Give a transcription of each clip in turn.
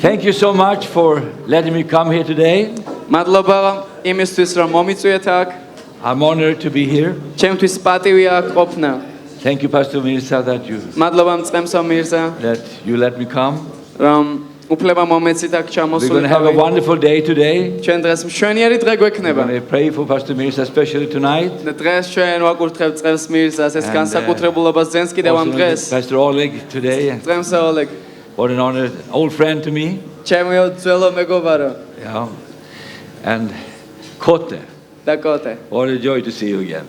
Thank you so much for letting me come here today. მადლობა იმისთვის რომ მომიწვიეთ აქ. I'm honored to be here. ჩემთვის პატივია აქ ყოფნა. Thank you, Pastor Mirza, that მადლობა მწყემსო მირზა, you let me come. რომ უფლება მომეცით აქ We're going to have a ჩამოსულიყავი. wonderful day today. ჩვენ დღეს მშვენიერი დღე We're გვექნება. going to pray for Pastor Mirza, especially tonight. დღეს ჩვენ ვაკურთხებთ წყევს მირზას, ეს And, განსაკუთრებულობას ძენს კიდევ ამ Also დღეს. Pastor Oleg today. წყემსო ოლეგ, What an honor, old friend to me. ჩემო ძველო მეგობარო Yeah. And Kote. და კოტე. What a joy to see you again.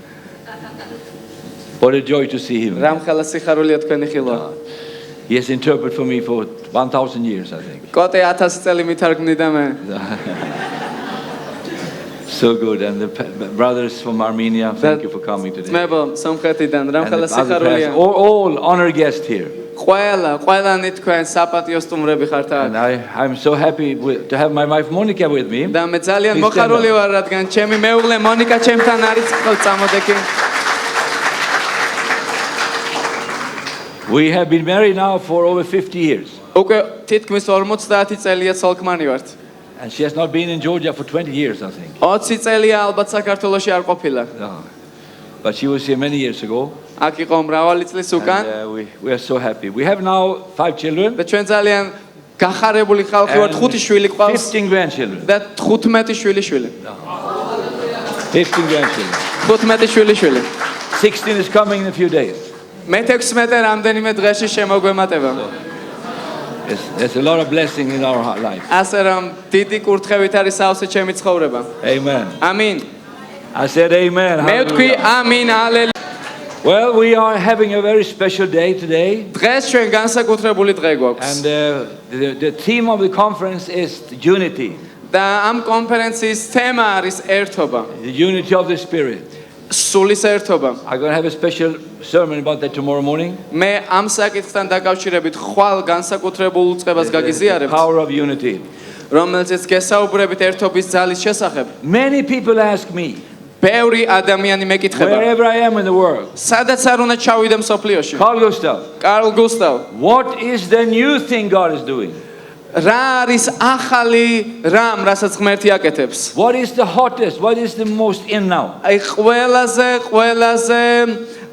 What a joy to see him. რამხელა სიხარულია თქვენი ხილვა. He has interpreted for me for 1,000 years, I think. კოტე 1000 წელი მითარგმნიდა მე. So good. And the brothers from Armenia, thank you for coming today. ძმებო სომხეთიდან And რამხელა the other სიხარულია. pastors, all honored guests here. ყველანი თქვენ საპატიო სტუმრები ხართ And აქ. I'm so happy to have my wife Monica with me. და მე ძალიან Please stand მოხარული up. ვარ, რადგან ჩემი მეუღლე მონიკა ჩემთან არის ხოლ წამოდეკი. We have been married now for over 50 years. უკვე თითქმის 50 წელია ცოლქმანი ვართ. And she has not been in Georgia for 20 years, I think. 20 წელია ალბათ საქართველოში არ ყოფილა. No. But she was here many years ago. აქ იყო მრავალი წლის უკან And we are so happy. We have now 5 children და ჩვენ ძალიან გახარებული ხალხი ვართ, 5 შვილი and ყავს 15 grandchildren. და 15 შვილი. 15 grandchildren. 15 შვილი. 16 is coming in a few days. მე-16 რამდენიმე დღეში შემოგვემატება. There's a lot of blessing in our life. ასე რომ დიდი კურთხევით არის სავსე ჩემი ცხოვრება. Amen. ამინ. I said amen. მე ვთქვი Hallelujah. ამინ, ჰალელუია. Well, we are having a very special day today. დღეს ჩვენ განსაკუთრებული დღე გვაქვს. And the theme of the conference is unity. და ამ კონფერენციის თემა არის ერთობა. The unity of the Spirit. სულის ერთობა. I'm going to have a special sermon about that tomorrow morning. მე ამ საკითხთან დაკავშირებით ხვალ განსაკუთრებულ წყებას The გაგიზიარებთ, power of unity. რომელზეც გესაუბრებით ერთობის ძალის შესახებ. Many people ask me, ბევრი ადამიანი მეკითხება, wherever I am in the world, სადაც არ უნდა ჩავიდე მსოფლიოში. Carl Gustav, კარლ გუსტავ, what is the new thing God is doing? რა არის ახალი რამ, რასაც ღმერთი აკეთებს? What is the hottest? What is the most in now? აი ყველაზე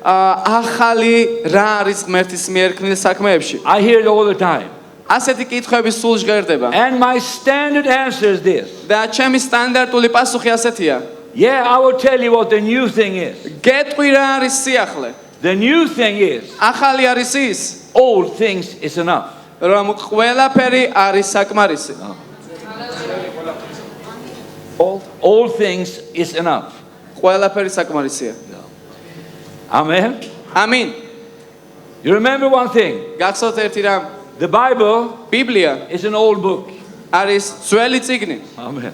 ახალი რა არის ღმერთის მიერ ქმნილ საქმეებში? I hear it all the time. ასეთი კითხვები სულ ჟღერდება. And my standard answer is this. და ჩემი სტანდარტული პასუხი ასეთია. Yeah, I will tell you what the new thing is. გეტყვი რა არის სიახლე? The new thing is, ახალი არის ის, all things is enough. რომ ყველაფერი არის საკმარისი. All things is enough. ყველაფერი საკმარისია. Amen. ამინ. You remember one thing. გახსოვთ ერთი რამ? The Bible ბიბლია is an old book. არის ძველი წიგნი. Amen.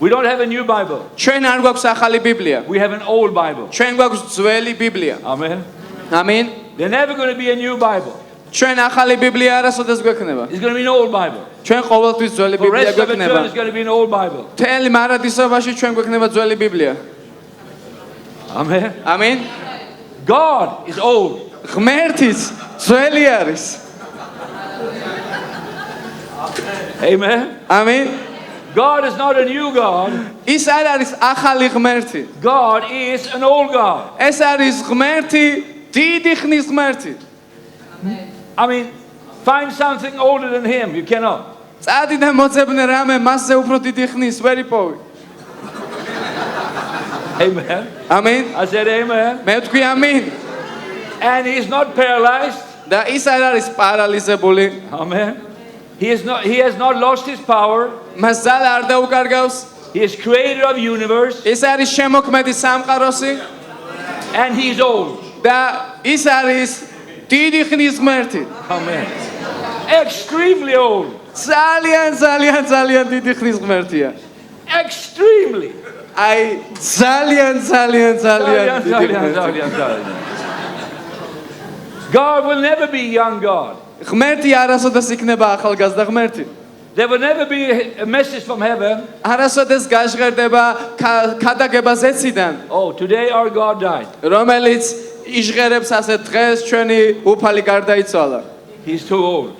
We don't have a new Bible. ჩვენ არ გვაქვს ახალი ბიბლია. We have an old Bible. ჩვენ გვაქვს ძველი ბიბლია. Amen. ამინ. There's never going to be a new Bible. ჩვენ ახალი ბიბლია არასოდეს გვექნება. It's going to be an old Bible. ჩვენ ყოველთვის ძველი For the ბიბლია rest of eternity, გვექნება. it's going to be an old Bible. მთელი მარადისობაში ჩვენ გვექნება ძველი ბიბლია. Amen. ამინ. God is old. ღმერთიც ძველი არის. Amen. ამინ. God is not a new God. ის არ არის ახალი ღმერთი. God is an old God. ეს არის ღმერთი, დიდი ხნის ღმერთი. I mean, find something older than him. You cannot. წადი და მოძებნე რამე მასზე უფრო დიდი ხნის ვერ იპოვი. Amen. ამინ. I said amen. მე ვთქვი ამინ. And he's not paralyzed. და ის არ არის პარალიზებული. Amen. He has not lost his power. მას ძალა არ დაუკარგავს. He is creator of the universe. ის არის შემოქმედი სამყაროსი And he's old. და ის არის დიდი ხნის ღმერთი. Amen. Extremely old. ძალიან დიდი ხნის ღმერთია. Extremely. აი ძალიან დიდი ღმერთი. God will never be young God. ღმერთი არასოდეს იქნება ახალგაზრდა ღმერთი. There will never be a message from heaven. არასოდეს გაჟღერდება ქადაგება ზეციდან, Oh, today our God died. რომელიც იჟღერებს ასე დღეს ჩვენი უფალი გარდაიცვალა. He's too old.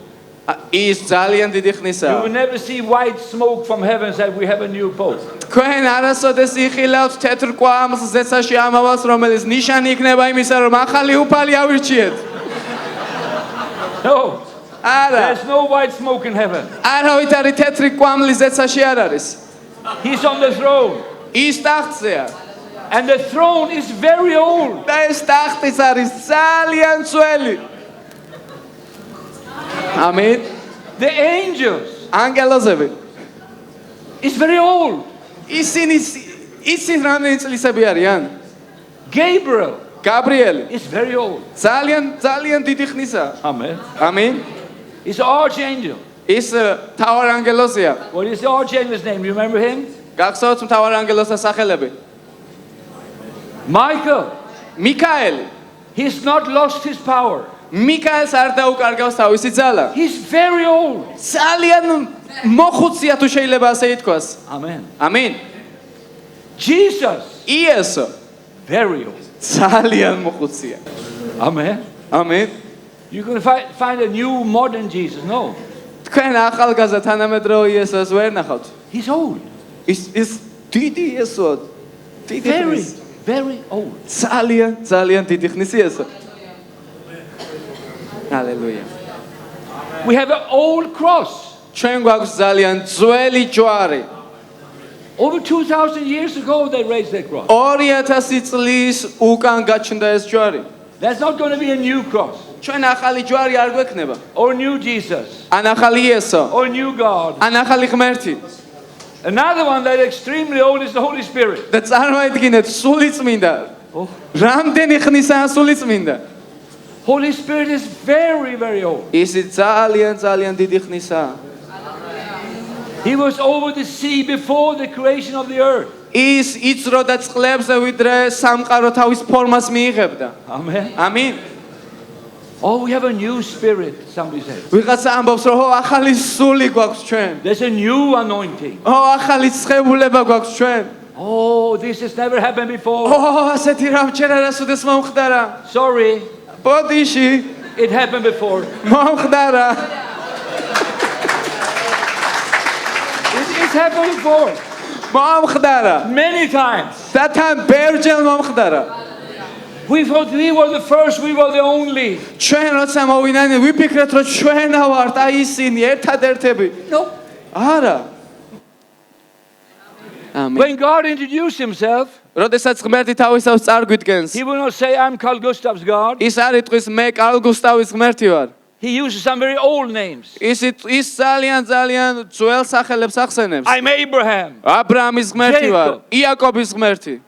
ის ძალიან დიდი You ხნისაა. will never see white smoke from heaven and say we have a new pope. თქვენ არასოდეს იხილავთ თეთრ კვამს ზეცაში ამავალს, რომელიც ნიშანი იქნება იმისა, რომ ახალი უფალი ავირჩიეთ. No, არა. there's no white smoke in heaven. არავით არის თეთრი კვამლი ზეცაში არ არის. He's on the throne. ის ტახტზეა. And the throne is very old. და ეს ტახტიც არის ძალიან ძველი. ამინ. The angels ანგელოზები. is very old. ისინი რამდენი წლისები არიან? Gabriel გაბრიელი. is very old. ძალიან დიდი ხნისაა. Amen. ამინ. He's an archangel. ის თავარ ანგელოზია. What is the archangel's name? You remember him? გახსოვთ თავარ ანგელოზთა სახელები? Michael. მიქაელი. He's not lost his power. მიქაელს არ დაუკარგავს თავისი ძალა. He's very old. ძალიან მოხუცია თუ შეიძლება ასე ითქვას. Amen. ამინ. Jesus. იესო Very old. ძალიან მოხუცია. Amen. ამინ. You can find a new modern Jesus. No. თქვენ ახალგაზრდა თანამედროვე იესოს ვერ ნახავთ. He's old. ის დიდი იესო. დიდი Very, ხნის. very old. ძალიან დიდი ხნის იესო. Hallelujah. We have an old cross. ჩვენ გვაქვს ძალიან ძველი ჯვარი. Over 2,000 years ago they raised that cross. 2000 წლის უკან გაჩნდა ეს ჯვარი. That's not going to be a new cross. ჩვენ ახალი ჯვარი არ გვექნება. Or new Jesus. ან ახალი იესო. Or new God. ან ახალი ღმერთი. Another one that is extremely old is the Holy Spirit. და წარმოიდგინეთ სული წმინდა. Oh. რამდენი ხნისაა სული წმინდა? Holy Spirit is very, very old. ისი ძალიან დიდი ხნისაა. He was over the sea before the creation of the earth. ის იწროდა წყლებზე ვიდრე სამყარო თავის ფორმას მიიღებდა. Amen. ამინ. Oh, we have a new spirit, somebody says. ვიღაცა ამბობს რომ ახალი სული გვაქვს ჩვენ. There's a new anointing. ახალი ცხებულება გვაქვს ჩვენ. Oh, this has never happened before. ასეთი რამჩერ არასოდეს მომხდარა. Sorry, ბოდიში it happened before. მომხდარა. It's happened before. მომხდარა. Many times. და თან ბევრჯერ მომხდარა. We thought we were the first, we were the only. ჩვენ როცა მოვინანი ვიფიქრეთ რომ ჩვენა ვართ აი ისინი ერთადერთები. No. არა. ამინ. When God introduced himself, როდესაც ღმერთი თავისავს წარგვიდგენს, he will not say, I'm Carl Gustav's God. ის არ იტყვის მე კარლ გუსტავის ღმერთი ვარ. He uses some very old names. ის ძალიან ძველ სახელებს ახსენებს. I'm Abraham. აბრაამის ღმერთი ვარ, იაკობის ღმერთი.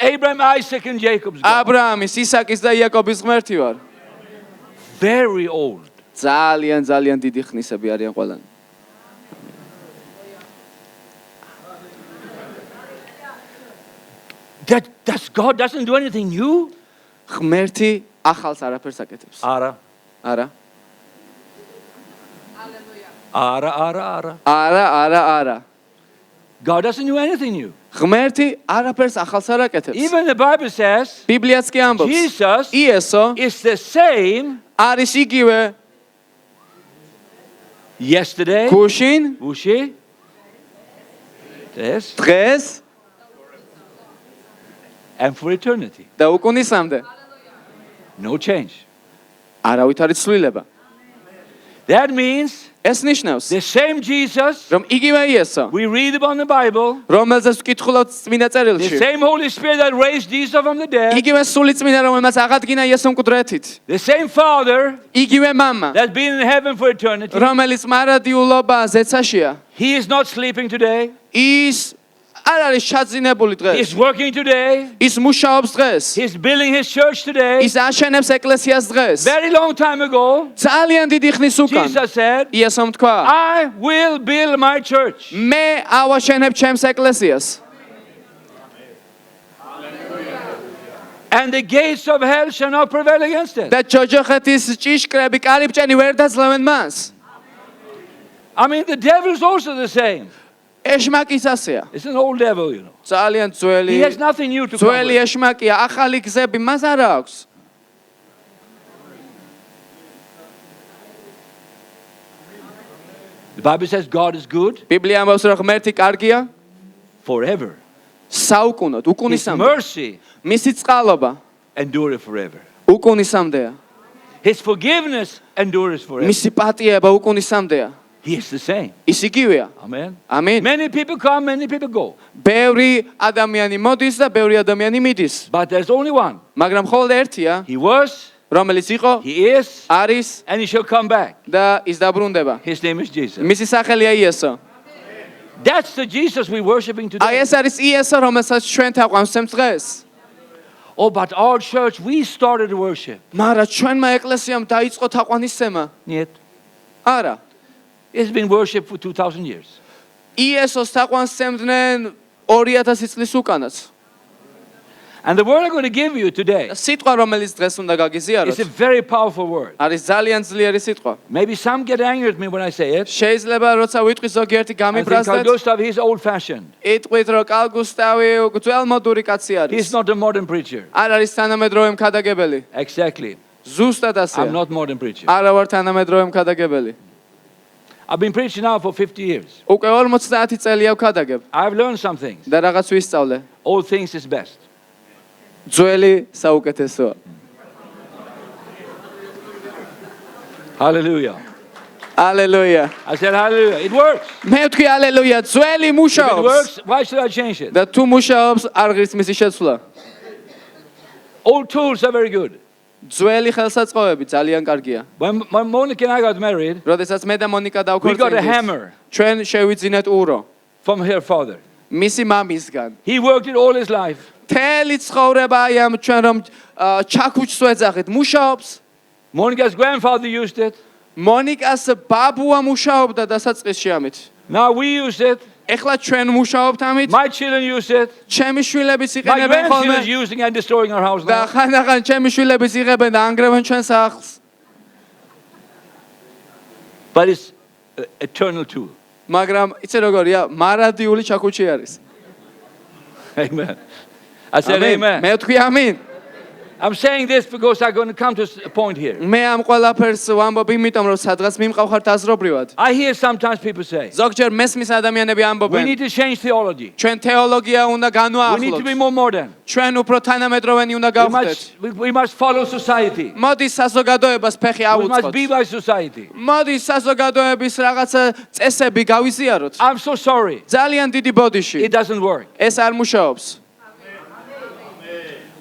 Abraham, Isaac, and Jacob's God. აბრაამის, ისაკის და იაკობის ღმერთი ვარ. Very old. ძალიან დიდი ხნისები არიან ყველანი. That God doesn't do anything new? ღმერთი ახალს არაფერს აკეთებს. Ara. არა. Ara. არა. God doesn't do anything new. ღმერთი არაფერს ახალს არ აკეთებს. Even the Bible says, ბიბლიაც კი ამბობს. Jesus იესო is the same არის იგივე yesterday, გუშინ, Ushi, yes, დღეს and for eternity. და უკუნისამდე. No change. არავით არის ცვლილება. That means ეს ნიშნავს, the same Jesus რომ იგივე იესო, we read about in the Bible, რომელზეც ვკითხულობთ წმინდა the წერილში, same Holy Spirit that raised Jesus from the dead, იგივე სული წმინდა, რომელმაც აღადგინა იესო მკვდრეთით, the same Father იგივე მამა, that's been in heaven for eternity, რომელიც მარადიულობა ზეცაშია, he is not sleeping today, ის არ არის შაძინებული დღეს, he's working today, ის მუშაობს დღეს, he's building his church today. ის აშენებს ეკლესიას დღეს. Very long time ago, ძალიან დიდი ხნის უკან Jesus said, იესომ თქვა, I will build my church. მე ავაშენებ ჩემს ეკლესიას And the gates of hell shall not prevail against it. და ჯოჯოხეთის ჭიშკრები კარიბჭენი ვერ დაძლევენ მას. I mean, the devil is also the same. ეშმაკის ასეა. It's an old devil, you know. ძალიან ძველი. He has nothing new to come ძველი with. ეშმაკია, ახალი გზები მას არ აქვს. The Bible says God is good ბიბლია ამბობს რომ ღმერთი კარგია forever. საუკუნოდ, His უკუნისამდე. mercy მისი წყალობა endureth forever. უკუნისამდეა. His forgiveness endures forever. მისი პატიება უკუნისამდეა. He is the same. ის იგივეა. Amen. ამინ. Many people come, many people go. ბევრი ადამიანი მოდის და ბევრი ადამიანი მიდის. But there's only one. მაგრამ მხოლოდ ერთია, He was, რომელიც იყო, he is, არის and he shall come back. და ის დაბრუნდება. His name is Jesus. მისი სახელია იესო. That's the Jesus we're worshiping აი today. ეს არის იესო, რომელსაც ჩვენ თაყვანს დღეს. Oh, but our church, we started worship. მაგრამ ჩვენმა ეკლესიამ დაიწყო თაყვანისცემა. Yet, არა. it's been worship for 2,000 years. იესოს თაყვანს სცემდნენ 2000 წლის უკანაც. And the word I'm going to give you today სიტყვა რომელიც დღეს უნდა გაგიზიაროთ is a very powerful word. არის ძალიან ძლიერი sitqva. Maybe some get angry at me when I say it. შეიძლება როცა ვიტყვი ზოგიერთი I think Carl გამიბრაზდეთ, Gustav, he's old-fashioned. იტყვით რომ კალ გუსტავი ძველმოდური კაცი He's არის. not a modern preacher. არ არის თანამედროვე მქადაგებელი. Exactly. ზუსტად I'm ასეა. not modern preacher. არა ვარ თანამედროვე მქადაგებელი. I've been preaching now for 50 years. უკვე 50 წელია ვქადაგებ I've learned some things. და რაღაც ვისწავლე. All things is best. ძველი საუკეთესოა. Hallelujah. ალელუია. I said hallelujah. It works. მე ვთქვი ალელუია, ძველი If it მუშაობს. works, why should I change it? და თუ მუშაობს, არ ღირს მისი შეცვლა. Old tools are very good. ძველი ხელსაწყოები ძალიან კარგია. When Monica and I got married, როდესაც მე და მონიკა we got a დავქორწინდით, hammer ჩვენ შევიძინეთ ურო. from her father. მისი მამისგან. He worked it all his life. მთელი ცხოვრება აი ამ ჩვენ რომ ჩაქუჩს ვეძახით, მუშაობს. Monica's grandfather used it. მონიკას ბაბუა მუშაობდა დასაწყისში ამით. Now we use it. ეხლა ჩვენ მუშაობთ ამით. My children use it. ჩემი შვილებიც My იყენებენ grandchildren ხოლმე using and destroying our house და now. ხანდახან ჩემი შვილებიც იღებენ და ანგრევენ ჩვენ სახლს. But it's an eternal tool. მაგრამ იცი როგორია, მარადიული ჩაქუჩი არის. Amen. I said amen. მე ვთქვი ამინ. I'm saying this because I'm going to come to a point here. მე ამ ყველაფერს ვამბობ იმიტომ რომ სადღაც მიმყავხართ აზრობრივად. I hear sometimes people say, ზოგჯერ მესმის ადამიანები we ამბობენ, need to change theology. ჩვენ თეოლოგია უნდა We need to be განვაახლოთ. more modern. ჩვენ უფრო თანამედროვენი უნდა გავხდეთ. We must follow society. მოდი საზოგადოებას ფეხი We must be ავუწყოთ. by society. მოდი საზოგადოების რაღაცა წესები გავიზიაროთ. I'm so sorry. ძალიან დიდი ბოდიში. It doesn't work. ეს არ მუშაობს.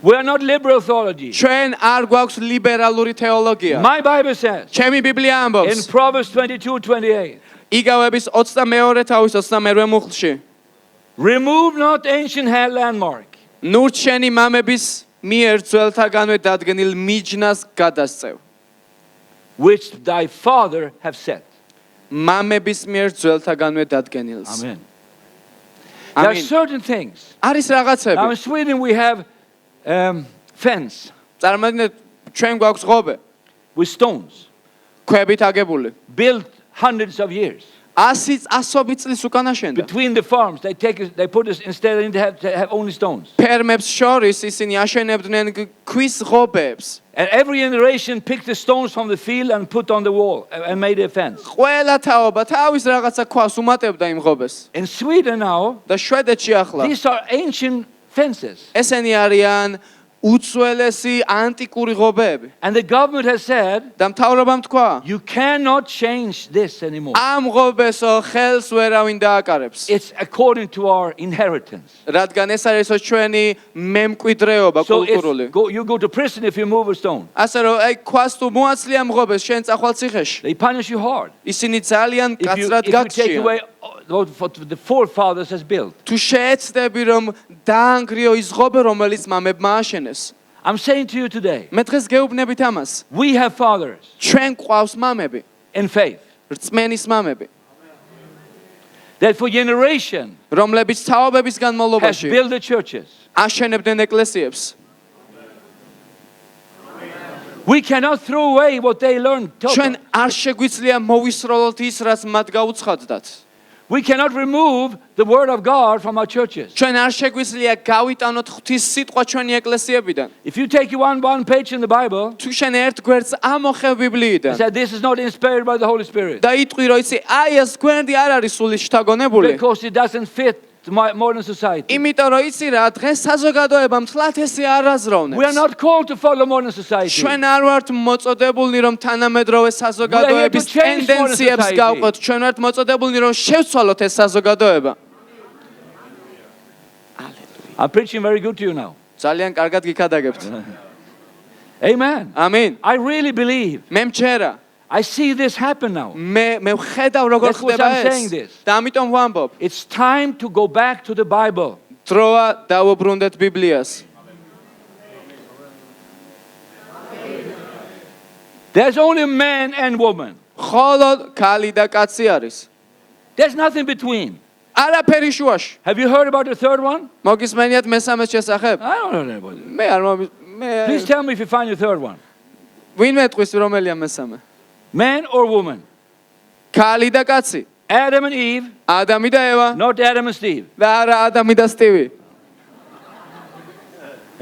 We are not liberal theology. ჩვენ არ გვაქვს ლიბერალური თეოლოგია. My Bible says ჩემი ბიბლია in ამბობს, Proverbs 22:28, იგავების 22 თავის 28 მუხლში, remove not ancient landmark. ნურთ შენი მამების მიერ ძველთაგანვე დადგენილ მიჯნას გადასწევ. Which thy father have set. მამების მიერ ძველთაგანვე დადგენილს. Amen. There are ამინ. certain things. არის Now რაღაცები. in Sweden we have fence წარმოიდგინეთ, ჩვენ გვაქვს ღობე, with stones ქვებით აგებული. built hundreds of years. 100 წლის უკან აშენდა. Between the farms, they put us instead they have only stones. ფერმებს შორის ისინი აშენებდნენ ქვის ღობეებს. And every generation picked the stones from the field and put on the wall and made a fence. ყველა თაობა თავის რაღაცა ქვას უმატებდა იმ ღობეს. In Sweden now, და შვედეთში ახლა these are ancient fences. ესენი არიან უძველესი ანტიკური ღობეები. And the government has said, და მთავრობამ თქვა, you cannot change this anymore. ამ ღობესო ხელს ვერავინ დააკარებს. It's according to our inheritance. რადგან ეს არის ჩვენი მემკვიდრეობა So კულტურული. you go to prison if you move a stone. ასე რომ აი ქვას თუ მოაცლი ამ ღობეს შენ წახვალ ციხეში. They punish you hard. ისინი ძალიან If you კაცრად take გაგჩიან. away what the forefathers has built. თუ შეეცდები რომ დაანგრიო ის ღობე რომელიც მამებმა ააშენეს. I'm saying to you today, მე დღეს გეუბნებით ამას. we have fathers ჩვენ გვყავს მამები, in faith რწმენის მამები, that for generation რომლებიც თაობების has განმავლობაში built the churches. აშენებდნენ ეკლესიებს. We cannot throw away what they learned. ჩვენ არ შეგვიძლია მოვისროლოთ ის, რაც მათ გაუცხადდათ. We cannot remove the word of God from our churches. ჩვენ არ შეგვიძლია გავიტანოთ ღვთის სიტყვა ჩვენი ეკლესიებიდან. If you take one page in the Bible, თუ შენ ერთ გვერდს ამოხევ ბიბლიიდან and say this is not inspired by the Holy Spirit, და იტყვი რომ იცი აი ეს გვერდი არ არის სული შთაგონებული. because it doesn't fit the modern society. იმიტომ რომ იცი რა დღეს საზოგადოება მთლად ესე არ We are აზროვნებს. not called to follow modern society. ჩვენ არ ვართ მოწოდებულნი რომ თანამედროვე საზოგადოების change modern ტენდენციებს society. გავყოთ. ჩვენ ვართ მოწოდებულნი რომ შევცვალოთ ეს საზოგადოება. I'm preaching very good to you now. ძალიან კარგად გიქადაგებთ. Amen. ამინ. I really believe. მე მჩერა. I see this happen now. მე ვხედავ როგორ That's what ხდება I'm saying ეს. this. და ამიტომ ვამბობ. It's time to go back to the Bible. დროა დავუბრუნდეთ ბიბლიას. There's only man and woman. ხოლო ქალი და კაცი არის. There's nothing between. არაფერი შუაში. Have you heard about the third one? მოგისმენიათ მესამეს შესახებ? I don't know about it. მე არ მე Please tell me if you find the third one. ვინ მეტყვის რომელია მესამე? Man or woman? ქალი და კაცი. Adam and Eve, ადამი და ევა not Adam and Steve. და არა ადამი და სტივი.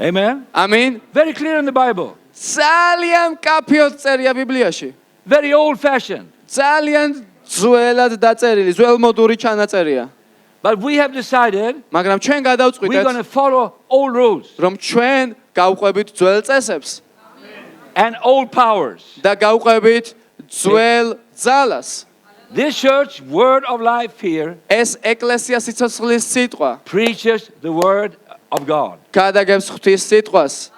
Amen. ამინ. Very clear in the Bible. ძალიან კაფიოდ წერია ბიბლიაში. Very old fashioned. ძალიან ძველად დაწერილი, ძველმოდური ჩანაწერია. But we have decided მაგრამ ჩვენ we're going გადავწყვიტეთ to follow old rules რომ ჩვენ გავყვებით ძველ წესებს and old powers. და გავყვებით ძველ ძალას. This church, Word of Life here, ეს ეკლესია სიცოცხლის სიტყვა preaches the Word of God. გადაგებს ღვთის სიტყვას.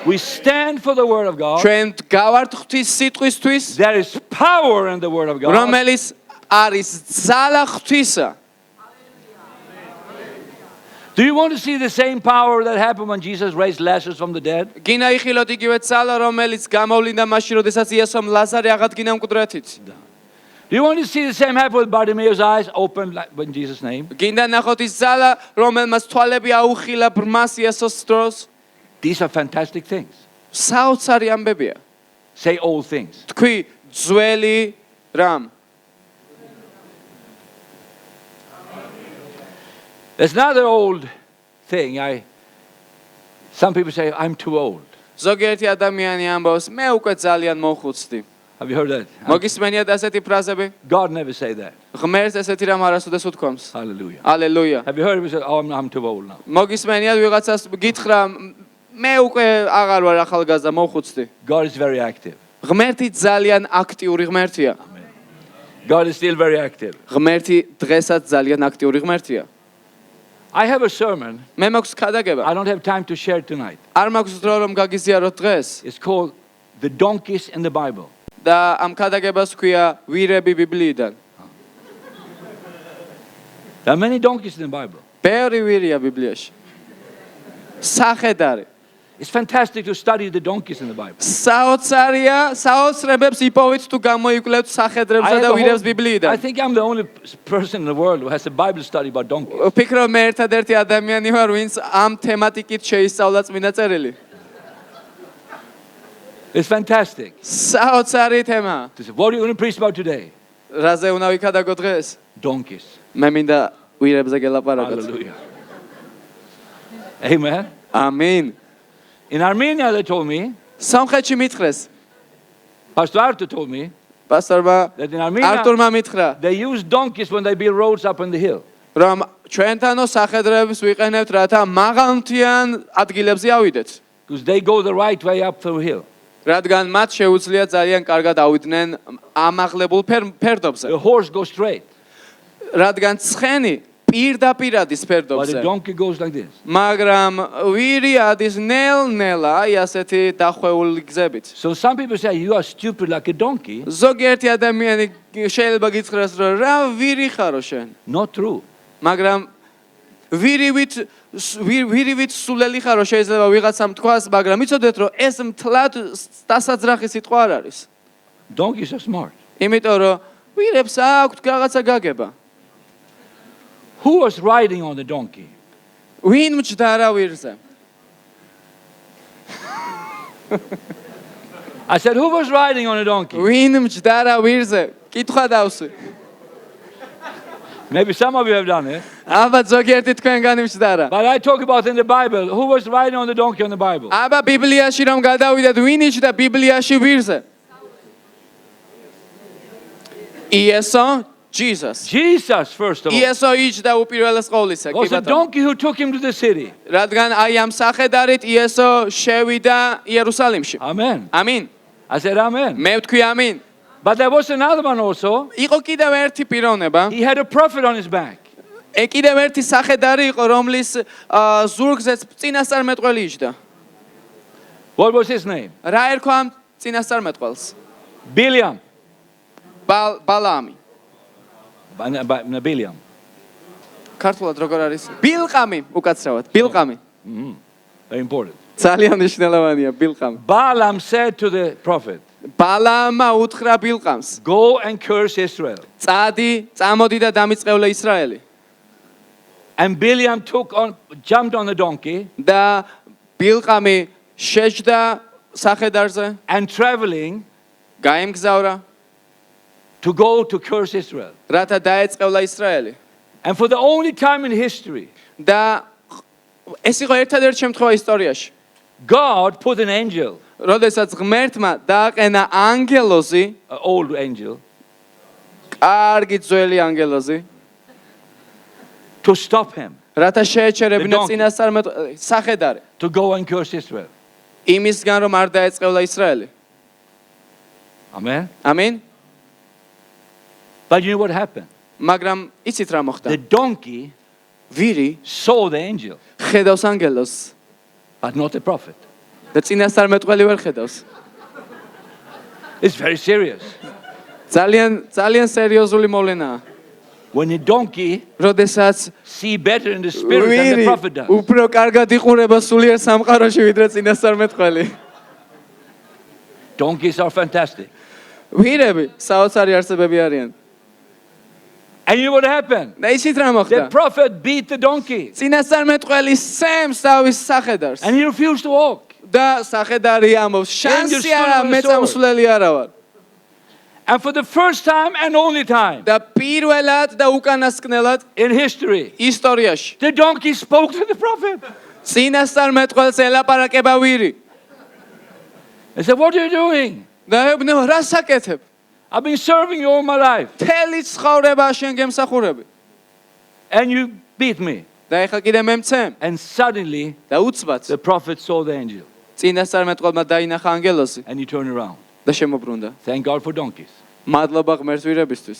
We stand for the Word of God. ჩვენ გავართ ღვთის სიტყვისთვის, There is power in the Word of God. რომელიც არის ძალა ღვთისა. Do you want to see the same power that happened when Jesus raised Lazarus from the dead? გინა იხილოთ იგივე ძალა, რომელიც გამოვლინდა მაშინ, როდესაც იესომ ლაზარე აღადგინა მკვდრეთით. Do you want to see the same happen with Bartimaeus' eyes opened in Jesus' name? გინდა ნახოთ ის ძალა, რომელმაც თვალები აუხილა ბრმას იესოს დროს. These are fantastic things. საოცარი ამბებია. Say old things. თქვი ძველი რამ. There's another old thing. Some people say, I'm too old. ზოგიერთი ადამიანი ამბობს, მე უკვე ძალიან მოხუცდი. Have you heard that? მოგისმენიათ ასეთი ფრაზები? God never say that. ღმერთს ესეთი რამ არასოდეს უთქვამს. Hallelujah. ალელუია. Have you heard him say, oh, I'm too old now? მოგისმენიათ ვიღაცას გითხრა, მე უკვე აღარ ვარ ახალგაზრდა, მოხუცდი. God is very active. ღმერთი ძალიან აქტიური ღმერთია. God is still very active. ღმერთი დღესაც ძალიან აქტიური ღმერთია. I have a sermon. მე მაქვს ქადაგება. I don't have time to share it tonight. არ მაქვს დრო რომ გაგიზიაროთ დღეს. It's called The Donkeys in the Bible. და ამ ქადაგებას ქვია ვირები ბიბლიიდან. There are many donkeys in the Bible. ბევრი ვირია ბიბლიაში. სახედარი. It's fantastic to study the donkeys in the Bible. საოცარია, საოცრებებს იპოვეთ თუ გამოიკვლევთ სახედრებსა და ვირებს I ბიბლიიდან. think I'm the only person in the world who has a Bible study about donkeys. ვფიქრობ მე ერთადერთი ადამიანი ვარ, ვინც ამ თემატიკით შეისწავლა წმინდა წერილი. It's fantastic. საოცარი თემა. What are you going to preach about today? რაზე უნდა ვიქადაგო დღეს? Donkeys. მე მინდა ვირებზე გელაპარაკოთ. Hallelujah. Amen. ამინ. In Armenia, they told me, სამხრეთში მითხრეს. Pastor Arthur told me, პასტორმა that in Armenia, არტურმა მითხრა, they use donkeys when they build roads up on the hill. რომ ჩვენთანო სახედრებს ვიყენებთ, რათა მაღალმთიან ადგილებზე ავიდეთ. Because they go the right way up the hill. რადგან მათ შეუძლია ძალიან კარგად ავიდნენ ამაღლებულ ფერდობზე. The horse goes straight, რადგან ცხენი პირდაპირ ადის but the ფერდობზე. donkey goes like this. მაგრამ ვირი ადის ნელ-ნელა, აი ასეთი დახვეული გზებით. So some people say, you are stupid like a donkey. ზოგიერთი ადამიანი შეიძლება გითხრას, რომ რა ვირი ხარო შენ. Not true. მაგრამ ვირივით სულელი ხარო შეიძლება ვიღაცამ თქვას, მაგრამ იცოდეთ, რომ ეს მთლად დასაძრახი სიტყვა არ არის. Donkeys are smart. იმიტომ რომ ვირებს აქვთ რაღაცა გაგება. Who was riding on the donkey? ვინ მჯდარა ვირზე? I said, who was riding on a donkey? ვინ მჯდარა ვირზე? კითხვა დავსვი. Maybe some of you have done it. ალბათ ზოგიერთი თქვენგანი მჭდარა. But I talk about in the Bible, who was riding on the donkey on the Bible? აბა ბიბლიაში რომ გადავიდეთ, ვინ იჯდა ბიბლიაში ვირზე? იესო, Jesus. Jesus, first of all. იესო იჯდა უპირველეს ყოვლისა, It კი was the ბატონო. donkey who took him to the city. რადგან აი ამ სახედარით იესო შევიდა იერუსალიმში. Amen. ამინ. I said amen. მე ვთქვი ამინ. But there was another one also. იყო კიდევ ერთი პიროვნება. He had a prophet on his back. კიდევ ერთი სახედარი იყო, რომლის ზურგზეც წინასწარმეტყველი იჯდა. What was his name? რა ერქვა ამ წინასწარმეტყველს? Biliam. ბალაამი. Biliam. ქართულად როგორ არის? ბილყამი, უკაცრავად. ბილყამი. Very important. ძალიან მნიშვნელოვანია ბილყამი. Balaam said to the prophet, ბალაამმა უთხრა ბილყამს, go and curse Israel. წადი, წამოდი და დამიწყევლე ისრაელი. And Biliam jumped on the donkey და ბილყამი შეჯდა სახედარზე, and traveling გაემგზავრა, to go to curse Israel. რათა დაეწყევლა ისრაელი. And for the only time in history, და ეს იყო ერთადერთი შემთხვევა ისტორიაში, God put an angel, როდესაც ღმერთმა დააყენა ანგელოზი, an old angel, კარგი ძველი ანგელოზი, to stop him, რათა შეეჩერებინა The donkey. წინასწარმეტყველი სახედარი. to go and curse Israel. იმისგან რომ არ დაეწყევლა ისრაელი. Amen. ამინ. But you know what happened? მაგრამ იცით რა The მოხდა? donkey ვირი saw the angel, ხედავს ანგელოზს but not the prophet. და წინასწარმეტყველი ვერ ხედავს. It's very serious. ძალიან სერიოზული მოვლენაა. When a donkey როდესაც see better in the spirit than the ვირი prophet does. უფრო კარგად იყურება სულიერ სამყაროში ვიდრე წინასწარმეტყველი. Donkeys are fantastic. ვირები საოცარი არსებები არიან. And you know what happened? და ისიც რა The მოხდა? prophet beat the donkey წინასწარმეტყველი სემს თავის სახედარს and he refused to walk. და სახედარი ამბობს, შანსი არა, მე წამსვლელი არა ვარ. And for the first time and only time და პირველად და უკანასკნელად in history, ისტორიაში the donkey spoke to the prophet. წინასწარმეტყველს ელაპარაკება ვირი. He said, what are you doing? და ეუბნება, რა საკეთებ? I've been serving you all my life მთელი ცხოვრება შენ გემსახურები. and you beat me. და ეხლა კიდე მემცემ. And suddenly და უცბად the prophet saw the angel წინასწარმეტყველმა დაინახა ანგელოზი and he turned around. და შემოbrunდა. Thank God for donkeys. მადლობა ღმერთს ვირებისთვის.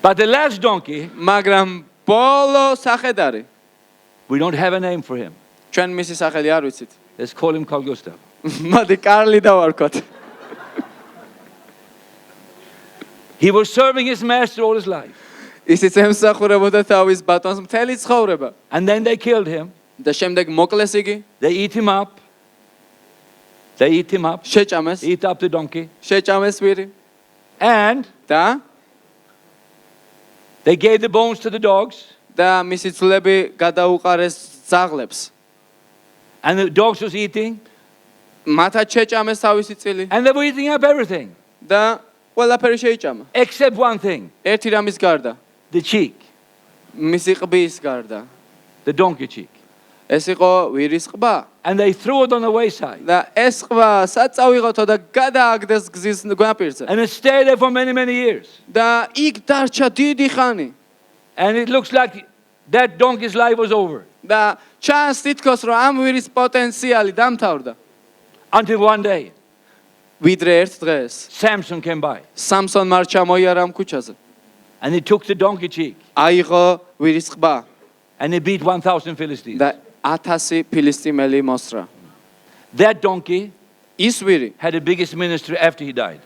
But the last donkey, მაგრამ ბოლო სახედარი, we don't have a name for him. ჩვენ მისი სახელი არ ვიცით. Let's call him Carl Gustav. მადი კარლი დავარქვათ. He was serving his master all his life. ისიც ემსახურებოდა თავის ბატონს მთელი ცხოვრება. And then they killed him. და შემდეგ მოკლეს იგი, They eat him up. They eat him up. შეჭამეს, Eat up the donkey. შეჭამეს ვირი And და they gave the bones to the dogs. და მისი ძვლები გადაუყარეს ძაღლებს. And the dogs was eating. მათაც შეჭამეს თავისი წილი And they were eating up everything. და ყველაფერი შეიჭამა. Except one thing. ერთი რამის გარდა, The cheek. მისი ყბის გარდა. The donkey cheek. ეს იყო ვირის ყბა. And they threw it on the wayside. და ეს ყბა საწავიღოთო და გადააგდეს გზის გვაპირზე. And it stayed there for many, many years. და იქ დარჩა დიდი ხანი. And it looks like that donkey's life was over. და ჩანს თითქოს რომ ამ ვირის პოტენციალი დამთავრდა. Until one day, ვიდრე ერთ დღეს Samson came by. სამსონმა არ ჩამოიარა ამ ქუჩაზე. And he took the donkey cheek. აიღო ვირის ყბა And he beat 1,000 Philistines. და 1000 ფილისტიმელი მოსრა. That donkey ის ვირი had the biggest ministry after he died.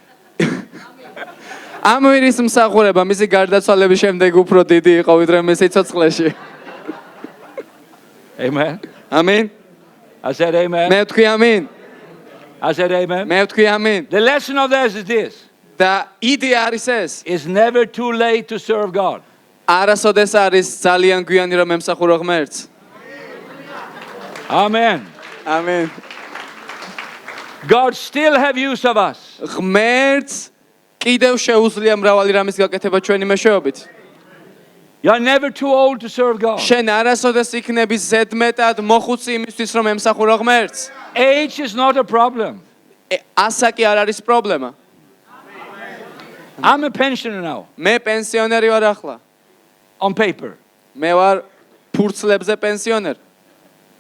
ამ ვირის მსახურება მისი გარდაცვალების შემდეგ უფრო დიდი იყო ვიდრე მის სიცოცხლეში. Amen. ამინ. I said amen. მე ვთქვი ამინ. I said amen. მე ვთქვი ამინ. The lesson of this is this. და იდეა არის ეს. It's never too late to serve God. არასოდეს არის ძალიან გვიანი რომ ემსახურო ღმერთს. Amen. ამინ. God still have use of us. ღმერთს კიდევ შეუძლია მრავალი რამის გაკეთება ჩვენი მეშვეობით. You're never too old to serve God. შენ არასოდეს იქნები ზედმეტად მოხუცი იმისთვის რომ ემსახურო ღმერთს. Age is not a problem. ასაკი არ არის პრობლემა. I'm a pensioner now, მე პენსიონერი ვარ ახლა. on paper. მე ვარ ფურცლებზე პენსიონერი.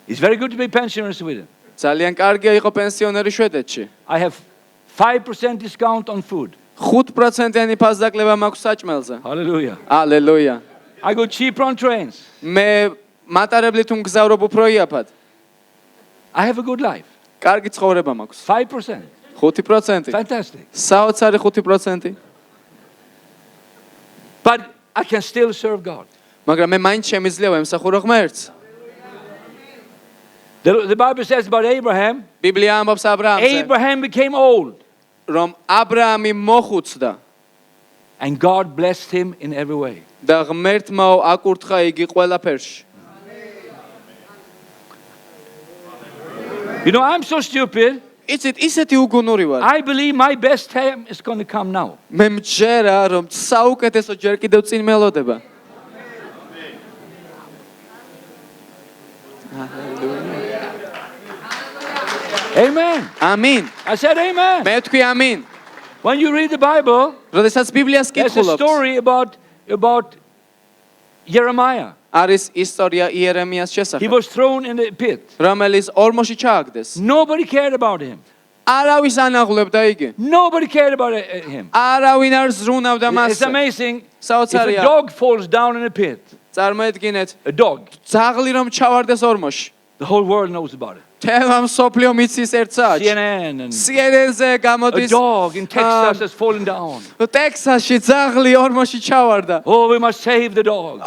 It's very good to be pensioner in Sweden. ძალიან კარგია იყო პენსიონერი შვედეთში. I have 5% discount on food. 5%-იანი ფასდაკლება მაქვს საჭმელზე. Hallelujah. ალელუია. I go cheaper on trains. მე მატარებლით უმგზავრობ უფრო იაფად. I have a good life. კარგი ცხოვრება მაქვს. 5%. 5%. Fantastic. საოცარი 5%. But I can still serve God. მაგრამ მე მაინც შემიძლია ვემსახურო ღმერთს. The Bible says about Abraham, ბიბლია ამბობს აბრაამზე, Abraham became old რომ აბრაამი მოხუცდა and God blessed him in every way. და ღმერთმა აკურთხა იგი ყველაფერში. You know, I'm so stupid. იცით, ისეთი უგუნური ვარ. I believe my best time is going to come now. მე მჯერა რომ საუკეთესო ჯერ კიდევ წინ მელოდება. Amen. ამინ. I said amen. მე თქვი ამინ. When you read the Bible, როდესაც ბიბლიას there's a კითხულობთ, story about Jeremiah. არის ისტორია იერემიას He შესახებ, was thrown in the pit. რომელიც ორმოში ჩააგდეს. Nobody cared about him. არავის ანაღლებდა იგი. Nobody cared about him. არავინ არ ზრუნავდა It's მას. amazing. If a საოცარია. dog falls down in a pit, წარმოედგინეთ, a dog, ძაღლი რომ ჩავარდეს ორმოში. the whole world knows about it. თელა მსოფლიო მიცის ერთ საათში. CNN and CNN-ზე a გამოდის dog in Texas has fallen down. ტექსასში ძაღლი ორმოში ჩავარდა. Oh, we must save the dog.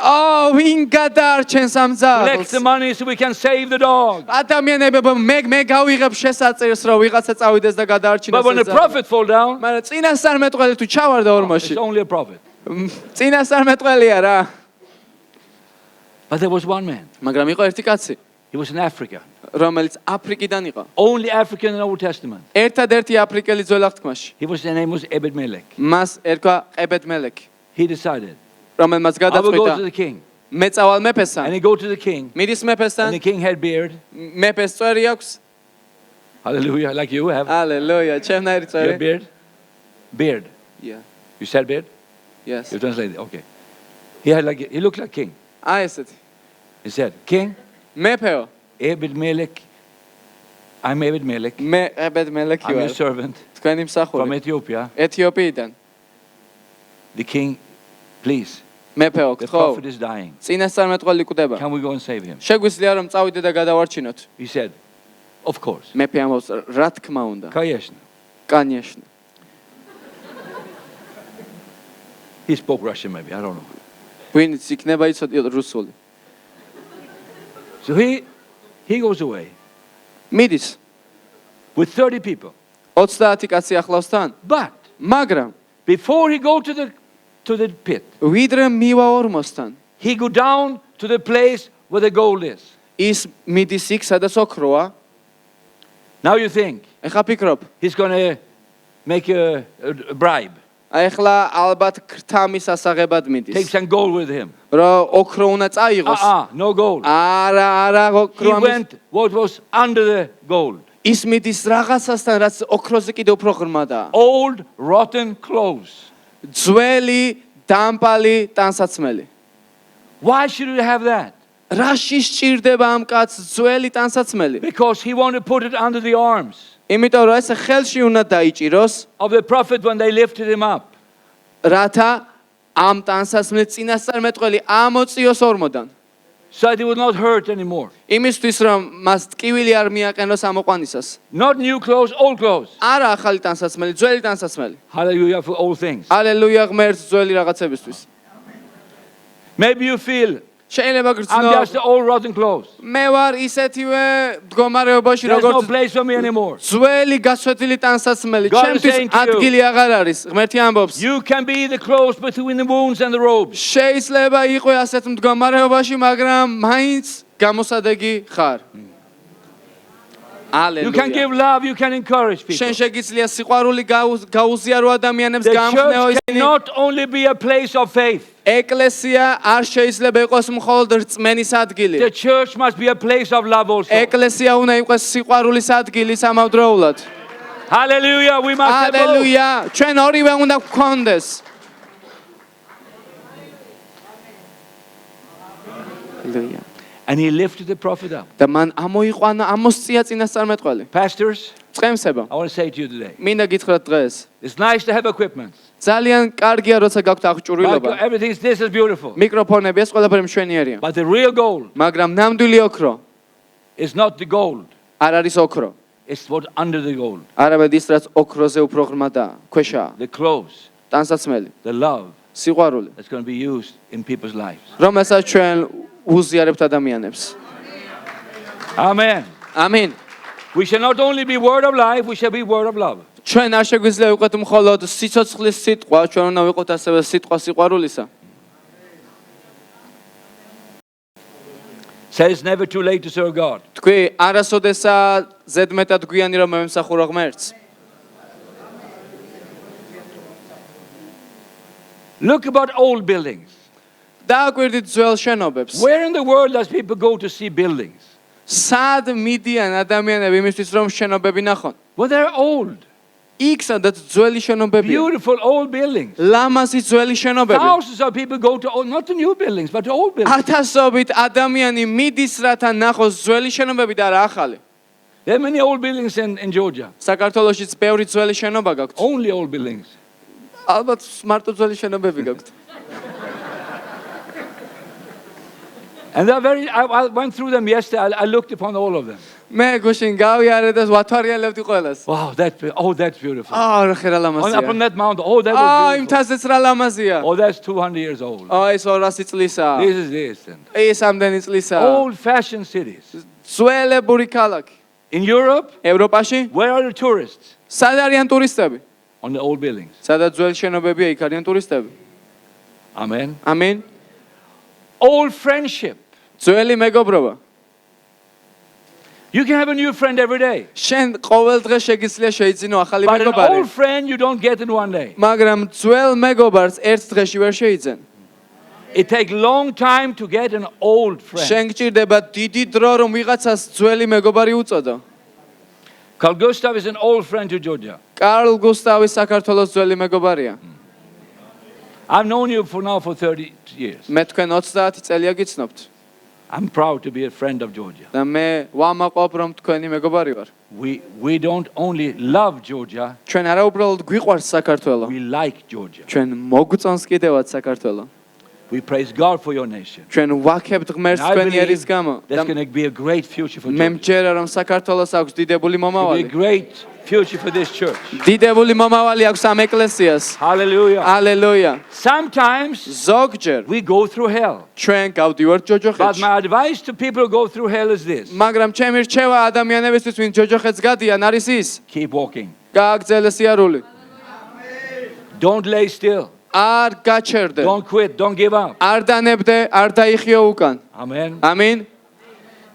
ვინ გადაარჩენს ამ Collect the ძაღლს? money so we can save the dog. ადამიანები მე გავიღებ შესაწერს რომ ვიღაცა წავიდეს და გადაარჩინოს But when the ეს ძაღლი. prophet fall down, მაგრამ წინასწარმეტყველი თუ ჩავარდა it's ორმოში, only a prophet. წინასწარმეტყველია რა. But there was one man. მაგრამ იყო ერთი კაცი, He was in Africa. რომელიც აფრიკიდან იყო. Only African in the Old Testament. ერთადერთი აფრიკელი ძველ აღთქმაში. His name was Ebed Melech. მას ერქვა ყებედ-მელექი, He decided, რომელმაც I will go გადაწყვიტა to the king. მე წავალ And მეფესთან. he go to the king. მიდის And the მეფესთან, king had beard. მეფეს წვერი აქვს. Hallelujah, like you have. ალელუია, ჩემნაირი You წვერი. have beard? Beard. Yeah. You said beard? Yes. You translated. Okay. He looked like king. აი ესეთი. He said, King, მეფეო, Ebed Melech, I'm Ebed Melech. მე ყებედ-მელექი I'm your ვარ. servant თქვენი from მსახური. Ethiopia. ეთიოპიიდან. The king, please, მეფეო, the გთხოვ. prophet is dying. წინასწარმეტყველი კვდება. Can we go and save him? შეგვიძლია რომ წავიდე და გადავარჩინოთ. He said, of course. მეფე ამბობს, რა თქმა უნდა. Конечно. კანიეშნ. He spoke Russian maybe, I don't know. ვინც იქნება იცოდი რუსული. So he goes away მიდის with 30 people. 30 კაცი ახლავს თან. But მაგრამ before he go to the pit, ვიდრე მივა ორმოსთან, he go down to the place where the gold is. ის მიდის იქ, სადაც ოქროა. Now you think ეხლა ფიქრობ, he's going to make a bribe, აი ეხლა ალბათ ქრთამის ასაღებად take მიდის. some gold with him. რა ოქრო უნდა წაიღოს. No gold. არა, He ოქრო ამის. went what was under the gold. ის მიდის რაღაცასთან, რაც ოქროზე კიდევ უფრო ღრმადაა. Old rotten clothes. ძველი დამპალი ტანსაცმელი. Why should you have that? რაში სჭირდება ამ კაცს ძველი ტანსაცმელი? Because he wanted to put it under the arms იმიტომ რომ ეს ხელში უნდა დაიჭიროს, of the prophet when they lifted him up. რათა ამ ტანსაცმლის წინასწარმეტყველი ამოწიოს ორმოდან. So that he would not hurt anymore. იმისთვის რომ მას ტკივილი არ მიაყენოს ამოყვანისას. Not new clothes, old clothes. არა ახალი ტანსაცმელი, ძველი ტანსაცმელი. Hallelujah for all things. ალელუია ღმერთს ძველი რაღაცებისთვის. Maybe you feel შეიძლება I'm გრძნო. just the old rotten clothes. მე ვარ ისეთივე მდგომარეობაში, There's no როგორც place for me anymore. ძველი გასვეთილი ტანსაცმელი. God is ჩემთვის saying to you, ადგილი აღარ არის. ღმერთი ამბობს. You can be the clothes between the wounds and the robes. შეიძლება იყო ასეთ მდგომარეობაში, მაგრამ მაინც გამოსადეგი ხარ. You can give love, you can encourage people. შენ შეგიძლია სიყვარული გაუზიარო ადამიანებს The გაამხნეო church ისინი. cannot only be a place of faith. ეკლესია არ შეიძლება იყოს მხოლოდ რწმენის ადგილი. The church must be a place of love also. ეკლესია უნდა იყოს სიყვარულის ადგილი სამავდროულად. Hallelujah, we must have both. ჰალელუია, ჩვენ ორივე უნდა გვქონდეს. ჰალელუია. And he lifted the prophet up. და მან ამოიყვანა, ამოსწია წინასწარმეტყველი. Pastors, წემსება. I want to say to you today, მინდა გითხრათ დღეს. it's nice to have equipment. ძალიან კარგია როცა გაქვთ აღჭურვილობა. Everything, this is beautiful. მიკროფონები ეს ყველაფერი მშვენიერია. But the real gold მაგრამ ნამდვილი ოქრო is not the gold. არ არის ოქრო. It's what's under the gold. არამედ ის რაც ოქროზე უფრო ღრმადაა, ქვეშაა. The clothes, ტანსაცმელი, the love სიყვარული, that's going to be used in people's lives. რომელსაც ჩვენ უზიარებთ ადამიანებს. Amen. ამინ. We shall not only be word of life, we shall be word of love. ჩვენ არ შეგვიძლია ვიყოთ მხოლოდ სიცოცხლის სიტყვა, ჩვენ უნდა ვიყოთ ასევე სიტყვა სიყვარულისა. Says it's never too late to serve God. თქვი, არასოდესაა ზედმეტად გვიანი რომ მემსახურო ღმერთს. Look about old buildings. დააკვირდით ძველ შენობებს. Where in the world does people go to see buildings? სად მიდიან ადამიანები იმისთვის რომ შენობები ნახონ? Well, they're old, იქ სადაც ძველი შენობებია. beautiful old buildings. ლამაზი ძველი შენობები. Thousands of people go to not to new buildings, but to old buildings. ათასობით ადამიანი მიდის რათა ნახოს ძველი შენობები და არა ახალი. There are many old buildings in Georgia. საქართველოშიც ბევრი ძველი შენობა გაქვთ. Only old buildings. ალბათ მარტო ძველი შენობები გაქვთ. And they're I went through them yesterday. I looked upon all of them. მე გუშინ გავიარე და ვათვალიერებდი ყველას. Wow, that's beautiful. რა ხერა Up on ლამაზია. that mountain, oh, that იმ was beautiful. თასეც რა ლამაზია. Oh, that's 200 years old. ეს 200 წლისაა. This is this. And ეს ამდენი წლისაა. old-fashioned cities. ძველებური ქალაქი. In Europe, ევროპაში where are the tourists? სად არიან ტურისტები? On the old buildings. სადაც ძველი შენობებია, იქ არიან ტურისტები. Amen. ამინ. Old friendship. ძველი მეგობრობა. You can have a new friend every day. შენ ყოველ დღე შეგიძლია შეიძინო ახალი But an მეგობარი. old friend you don't get in one day. მაგრამ ძველ მეგობარს ერთ დღეში ვერ შეიძენ. It takes long time to get an old friend. შენ გჭირდება დიდი დრო რომ ვიღაცას ძველი მეგობარი უწოდო. Carl Gustav is an old friend to Georgia. კარლ გუსტავი საქართველოს ძველი მეგობარია. I've known you for 30 years. მე თქვენ 30 წელია გიცნობთ. I'm proud to be a friend of Georgia. და მე ვამაყობ რომ თქვენი მეგობარი ვარ. We don't only love Georgia, ჩვენ არა უბრალოდ გვიყვარს საქართველო. we like Georgia. ჩვენ მოგწონს კიდევაც საქართველო. We praise God for your nation. ჩვენ ვაქებთ ღმერთს I თქვენი believe ერის გამო. there's going to be a great future for მე Georgia. მჯერა რომ საქართველოს აქვს დიდებული It'll be a მომავალი. great future for this church. დიდებული მომავალი აქვს ამ ეკლესიას. Hallelujah. ალელუია. Sometimes ზოგჯერ we go through hell. ჩვენ გავდივართ But ჯოჯოხეთში. my advice to people who go through hell is this. მაგრამ ჩემი რჩევა ადამიანებისთვის ვინც ჯოჯოხეთს გადიან არის ის. Keep walking. გააგრძელე სიარული. Don't lay still. არ გაჩერდე. Don't quit. Don't give up. არ დანებდე, არ დაიხიო უკან. Amen. ამინ.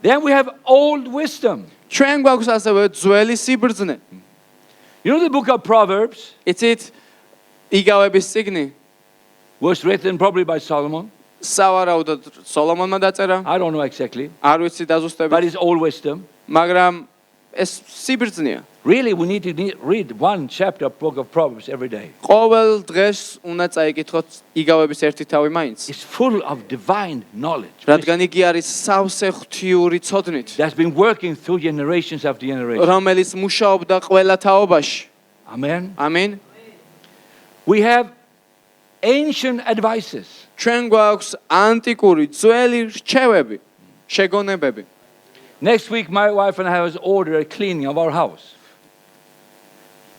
Then we have old wisdom. ჩვენ გვაქვს ასევე ძველი სიბრძნე. You know the book of Proverbs იცით იგავების წიგნი was written probably by Solomon. სავარაუდოდ სოლომონმა დაწერა. I don't know exactly. არ ვიცი დაზუსტებით. But it's old wisdom. მაგრამ ეს სიბრძნეა. Really, we need to read one chapter of book of Proverbs every day. ყოველ დღეს უნდა წაიკითხოთ იგავების ერთი თავი მაინც. It's full of divine knowledge. რადგან იგი არის სავსე ღვთიური ცოდნით, That's been working through generations after generations. რომელიც მუშაობდა ყველა თაობაში. Amen. ამინ. We have ancient advices. ჩვენ გვაქვს ანტიკური ძველი რჩევები, შეგონებები. Next week, my wife and I have ordered a cleaning of our house.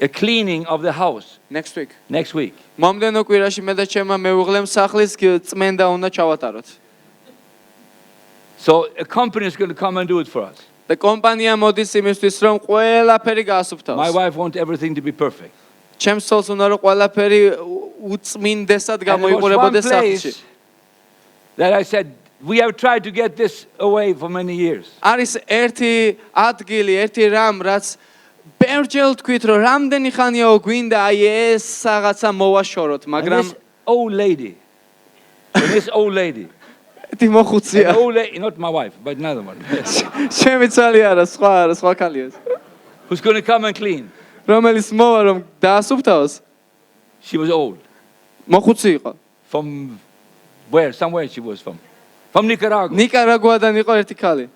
A cleaning of the house. Next week. Next week. მომდენო კვირაში მე და ჩემმა მეუღლემ სახლის წმენდა უნდა ჩავატაროთ. So a company is going to come and do it for us. და კომპანია მოდის იმისთვის რომ ყველაფერი My გაასუფთავს. wife wants everything to be perfect. ჩემს ცოლს უნდა რომ ყველაფერი უწმინდესად And there was one გამოიყურებოდეს სახლში. place that I said, we have tried to get this away for many years. არის ერთი ადგილი, ერთი რამ, რაც ბევრჯერ თქვით, რომ რამდენი ხანიაო გვინდა აი ეს რაღაცა მოვაშოროთ, And მაგრამ this old lady, this old lady, ერთი მოხუცია. an old lady, not my wife, but another one, ჩემი ცალი არა, სხვა ქალია. who's going to come and clean. რომელიც მოვა რომ დაასუფთავოს, She was old. მოხუცი იყო. From where? Somewhere she was from. From Nicaragua. ნიკარაგუადან იყო ერთი ქალი.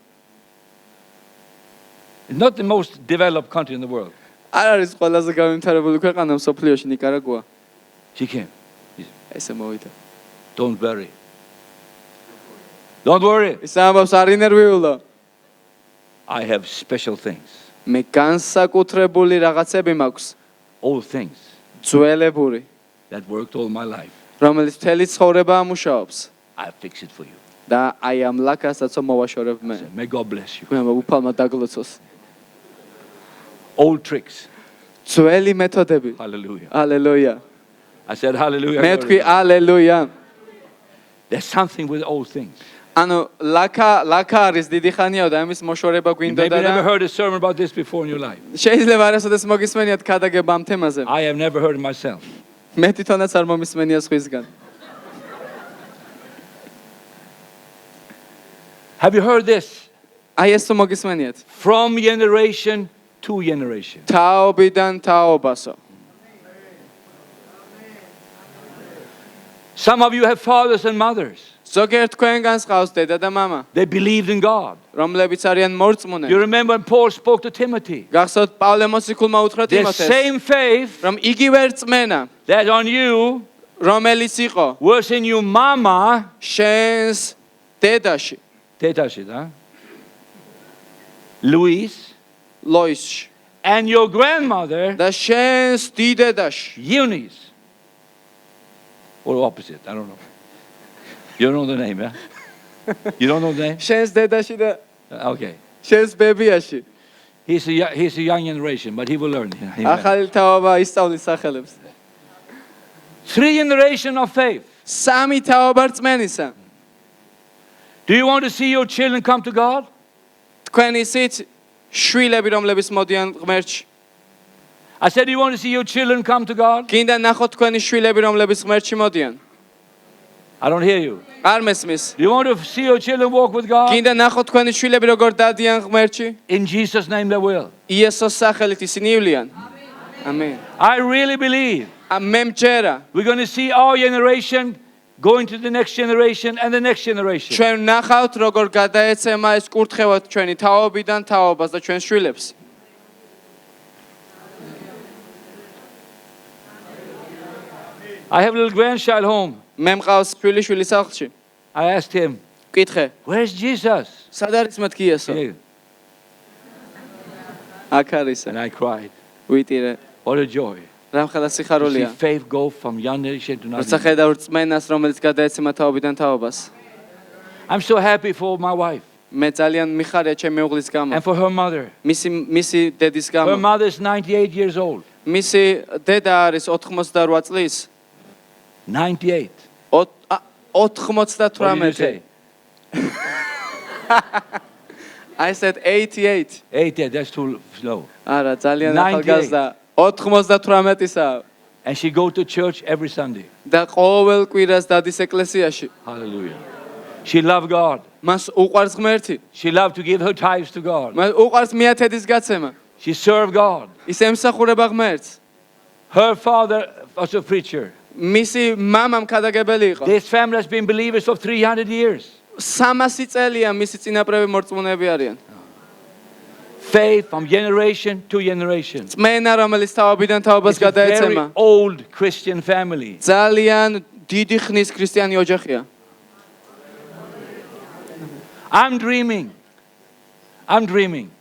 Not the most developed country in the world. არ არის ყველაზე განვითარებული ქვეყანა მსოფლიოში ნიკარაგუა. She came. ესე მოვიდა. Don't worry. Don't worry. ის ამბობს არ ინერვიულო. I have special things. მე განსაკუთრებული რაღაცები მაქვს. Old things ძველებური, that worked all my life. რომელიც მთელი ცხოვრება ამუშავებს. I fix it for you. და აი ამ ლაკასაც მოვაშორებ მე. So may God bless you. მე უფალმა დაგლოცოს. Old tricks. ძველი მეთოდები. Hallelujah. ალელუია. I said hallelujah. მე თქვი ალელუია. There's something with old things. ანუ ლაკა არის დიდი ხანია და ამის მოშორება You გვინდოდა maybe never და heard a sermon about this before in your life. შეიძლება არასოდეს მოგისმენიათ ქადაგება ამ თემაზე. I have never heard it myself. მე თვითონაც არ მომისმენია სხვისგან. Have you heard this? აი ეს თუ მოგისმენიათ. From generation to generation. თაობიდან თაობასო. Some of you have fathers and mothers. ზოგიერთ თქვენგანს ყავს დედა და მამა, They believed in God. რომლებიც არიან მორწმუნე. You remember when Paul spoke to Timothy? გახსოვთ პავლე მოციქულმა უთხრა The ტიმოთეს, same faith რომ იგივე რწმენა, that on you რომელიც იყო was in your mama. შენს დედაში, Tetashi, huh? Louise. ლოისში And your grandmother, და შენს დიდედაში. Eunice. Or opposite, I don't know. You don't know the name, yeah? You don't know the name? შენს დედაში და Okay. შენს ბებიაში. He's a young generation, but he will learn. Amen. ახალი თაობა ისწავლის სახელებს. 3 generations of faith. სამი თაობა რწმენისა. Do you want to see your children come to God? თქვენ ისიც შვილები რომლებიც მოდიან ღმერთში. I said, do you want to see your children come to God? გინდა ნახოთ თქვენი შვილები რომლებიც ღმერთში მოდიან. I don't hear you. არ მესმის. Do you want to see your children walk with God? გინდა ნახოთ თქვენი შვილები როგორ დადიან ღმერთში? In Jesus' name they will. იესოს სახელით ისინი ივლიან. ამენ. I really believe მე მჯერა, we're going to see our generation going to the next generation and the next generation. ჩვენ ნახავთ როგორ გადაეცემა ეს კურთხევა ჩვენი თაობიდან თაობას და ჩვენს შვილებს. I have a little grandchild home. მე მყავს შვილიშვილი სახლში. I asked him, ვკითხე, where's Jesus? სად არის მათი იესო? Yeah. აქ არის. And I cried. ვიტირე. What a joy. რამხელა To see სიხარულია. faith go from young generation to another. როცა ხედავ რწმენას, რომელიც გადაეცემა თაობიდან თაობას. I'm so happy for my wife მე ძალიან მიხარია ჩემი მეუღლის გამო. and for her mother. მისი დედის Her გამო. mother is 98 years old. მისი დედა არის 88 წლის. 98. 98. say? I said 88. 88, that's too slow. არა, ძალიან 98. ახალგაზრდა. 98-ისა. And she go to church every Sunday. და ყოველ კვირას დადის ეკლესიაში. Hallelujah. She loved God. მას უყვარს ღმერთი. She loved to give her tithes to God. მას უყვარს მიათედის გაცემა. She served God. ის ემსახურება ღმერთს. Her father was a preacher. მისი მამამ ქადაგებელი იყო. This family has been believers for 300 years. 300 წელია მისი წინაპრები მორწმუნეები არიან. Faith from generation to generation. წმენა რომელიც თაობიდან თაობას It's a very გადაეცემა. old Christian family. ძალიან დიდი ხნის ქრისტიანი ოჯახია. I'm dreaming.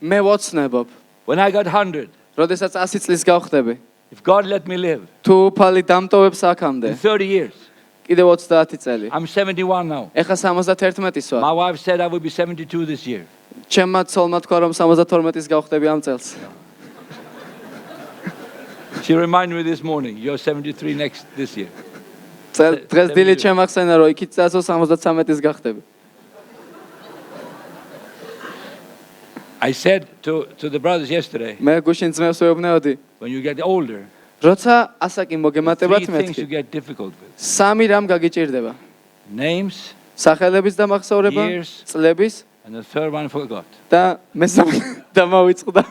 მე ვოცნებობ, When I got 100, როდესაც 100 წლის გავხდები, if God let me live თუ უფალი დამტოვებს აქამდე, in 30 years, კიდევ 30 წელი. I'm 71 now. ეხა 71-ის ვარ. My wife said I will be 72 this year. ჩემმა ცოლმა თქვა რომ 72-ის გავხდები ამ წელს. She reminded me this morning, you're 73 this year. დღეს დილით შემახსენა რომ იქით წასო 73-ის გავხდები. I said to the brothers yesterday, მე გუშინ ძმებს ვეუბნეოდი, when you get older, როცა ასაკი მოგემატებათ three things you მეთქი. get difficult with. სამი რამ გაგიჭირდება. Names, სახელების დამახსოვრება, Years. წლების and the third one I forgot. და მესამე დამავიწყდა.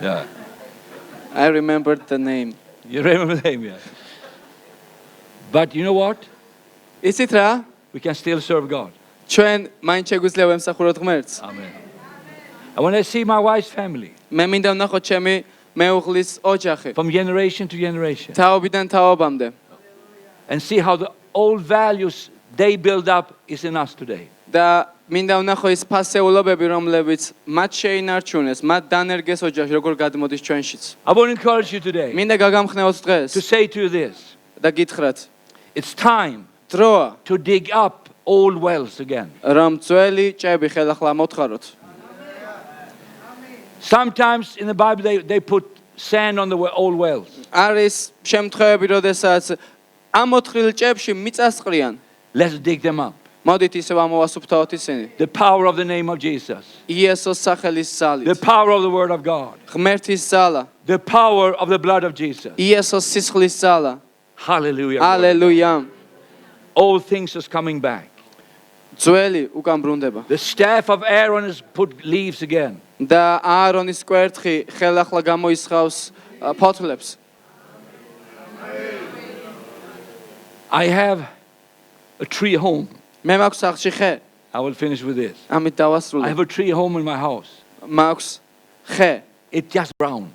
Yeah. I remembered the name. You remember the name, yeah. But you know what? იცით რა? We can still serve God. ჩვენ მაინც შეგვიძლია ვემსახუროთ ღმერთს. Amen. And when I see my wife's family, მე მინდა ვნახოთ ჩემი მეუღლის ოჯახი. from generation to generation, თაობიდან თაობამდე. and see how the old values they build up is in us today. და მინდა ვნახო ის ფასეულობები, რომლებიც მათ შეინარჩუნეს, მათ დანერგეს ოჯახში, როგორ გადმოდის ჩვენშიც. I want to encourage you today მინდა გაგამხნევოთ დღეს to say to you this. და გითხრათ, It's time დროა, to dig up old wells again. რომ ძველი ჭები ხელახლა მოთხაროთ. Sometimes in the Bible they put sand on the old wells. არის შემთხვევები, როდესაც ამოთხრილ ჭებში მიწას ყრიან. Let's dig them up. მოდით ისევ ამოვასუფთავოთ ისინი. The power of the name of Jesus. იესოს სახელის The ძალით. power of the word of God. ღმერთის ძალა. The power of the blood of Jesus. იესოს სისხლის ძალა. Hallelujah. ალელუია. All things is coming back. ძველი უკან ბრუნდება. The staff of Aaron has put leaves again. და აარონის კვერთხი ხელახლა გამოისხავს ფოთლებს. I have a tree home. მე მაქვს სახლში ხე. I will finish with this. ამით I დავასრულე. have a tree home in my house. მაქვს ხე. It's just brown.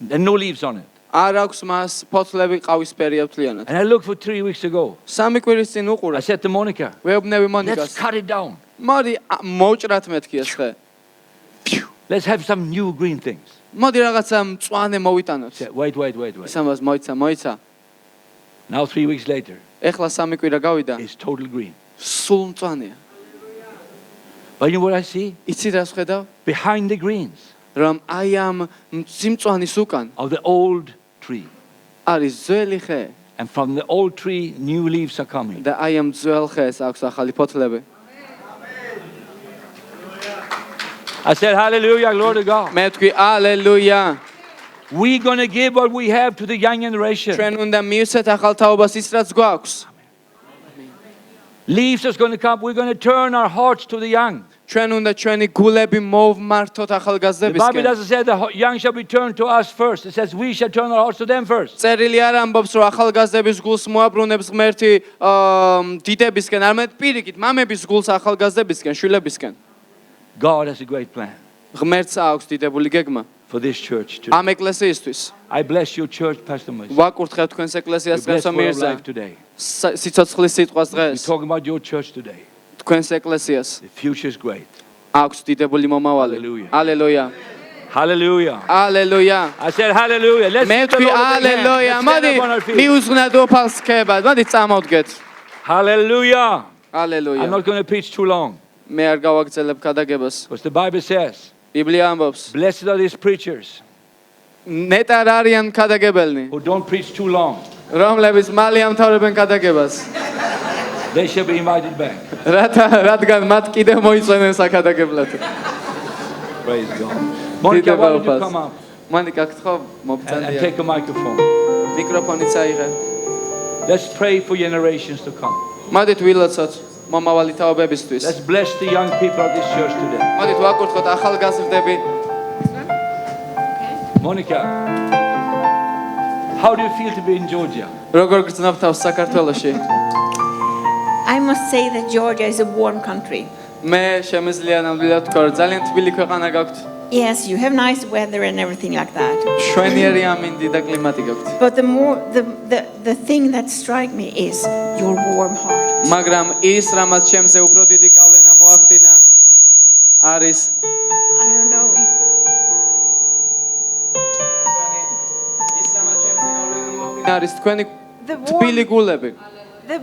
There are no leaves on it. არ აქვს მას ფოთლები ყავისფერია მთლიანად. And I looked for 3 weeks ago. სამი კვირის წინ I უყურე. said to Monica, ვეუბნები let's მონიკას. cut it down. მოდი მოვჭრათ მეთქი ეს ხე. Let's have some new green things. მოდი რაღაცა მწვანე მოვიტანოთ. I said, wait. ისამას მოიცა. Now 3 weeks later, ეხლა სამი კვირა გავიდა. it's total green. სულ მწვანეა. But you know what I see? იცი რას ხედავ? Behind the greens რომ აი ამ სიმწვანის უკან of the old tree. არის ძველი ხე And from the old tree, new leaves are coming. და აი ამ ძველ ხეს აქვს ახალი ფოთლები. I said, hallelujah, glory to God. მე ვთქვი ალელუია. We're going to give what we have to the young generation. ჩვენ უნდა მივცეთ ახალ თაობას ის რაც გვაქვს. Leaves is going to come. We're going to turn our hearts to the young. ჩვენ უნდა ჩვენი გულები მოვმართოთ The Bible ახალგაზრდებისკენ. doesn't say the young shall be turned to us first. It says we shall turn our hearts to them first. წერილი არ ამბობს რომ ახალგაზრდების გულს მოაბრუნებს ღმერთი დიდებისკენ, არამედ პირიქით მამების გულს ახალგაზრდებისკენ, შვილებისკენ. God has a great plan ღმერთს აქვს დიდებული გეგმა for this church too. ამ ეკლესიისთვის. I bless your church, Pastor Moise. ვაკურთხევ თქვენს We ეკლესიას bless for your გასამიერზე. life today. სიცოცხლის სიტყვას We're დღეს talking about your church today. თქვენს ეკლესიას The future is great. აქვს დიდებული მომავალი. Hallelujah. ალელუია. Hallelujah. ალელუია. I said hallelujah. Let's მე give the ვთქვი Lord a big hand. ალელუია. Let's stand მოდი up on our feet. მიუძღვნათ უფალს ხებად. მოდი წამოვდგეთ. Hallelujah. I'm ალელუია. not going to preach too long. მე არ გავაგრძელებ ქადაგებას. Because the Bible says, ბიბლია ამბობს, blessed are these preachers ნეტარ არიან ქადაგებელნი, who don't preach too long. რომლებიც მალე ამთავრებენ ქადაგებას. They shall be invited back. რადგან მათ კიდევ მოიწვენენ საქადაგებლად. Praise God. Monica, why don't you come up მონიკა, გთხოვ and მომწანია. take a microphone. მიკროფონიც აიღე. Let's pray for generations to come. მოდით ვილოცოთ მომავალი თაობებისთვის. Let's bless the young people of this church today. მოდით ვაკურთხოთ ახალგაზრდები. Monica, how do you feel to be in Georgia? როგორ გრძნობ თავს საქართველოში? I must say that Georgia is a warm country. მე შემიძლია ნამდვილად ვთქვა, რომ ძალიან თბილი ქვეყანა გაქვთ. Yes, you have nice weather and everything like that. შვენიერი ამინდი და კლიმატი გაქვთ. But the thing that strikes me is your warm heart. მაგრამ ის, რამაც ჩემზე უფრო დიდი გავლენა მოახდინა, არის I don't know if არის თქვენი the თბილი გულები.